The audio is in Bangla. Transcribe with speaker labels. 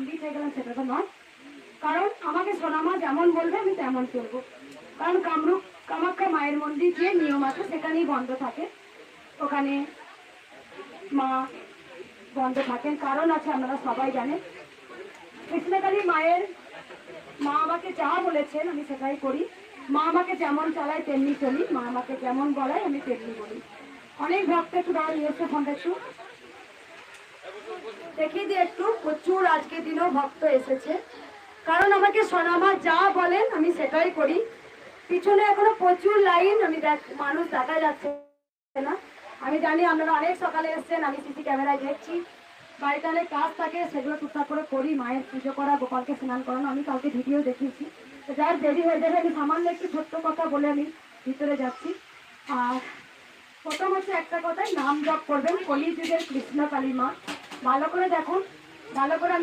Speaker 1: পণ্ডিত হয়ে গেলাম সেটা তো নয়। কারণ আমাকে সোনামা যেমন বলবে আমি তেমন চলবো। কারণ কামরূপ কামাখ্যা মায়ের মন্দির যে নিয়ম আছে সেখানেই বন্ধ থাকে, ওখানে মা বন্ধ থাকেন, কারণ আছে আপনারা সবাই জানেন। কৃষ্ণকালী মায়ের মা আমাকে যা বলেছেন আমি সেটাই করি। মা আমাকে যেমন চালায় তেমনি চলি, মা আমাকে যেমন বলায় আমি তেমনি বলি। অনেক ভক্ত একটু দাঁড়া নিয়ে এসছে, ফোনটা একটু দেখিয়ে দিয়ে একটু, প্রচুর আজকের দিনেও ভক্ত এসেছে। কারণ আমাকে সোনামা যা বলেন আমি সেটাই করি। পিছনে এখনো প্রচুর লাইন, আমি মানুষ দেখা যাচ্ছে না। আমি জানি আপনারা অনেক সকালে এসছেন, আমি সিসি ক্যামেরায় দেখছি। বাড়িতে অনেক কাজ থাকে, সেগুলো টুকটাক করে করি। মায়ের পুজো করা, গোপালকে স্নান করানো, আমি কালকে ভিডিও দেখিয়েছি। তো যার দেরি হয়ে যাবে, আমি সামান্য একটু ছোট্ট কথা বলে আমি ভিতরে যাচ্ছি। আর প্রথম হচ্ছে একটা কথাই, নাম জপ করবেন কলিযুগের কৃষ্ণ কালী মা। ভালো করে দেখুন, ভালো করে আমি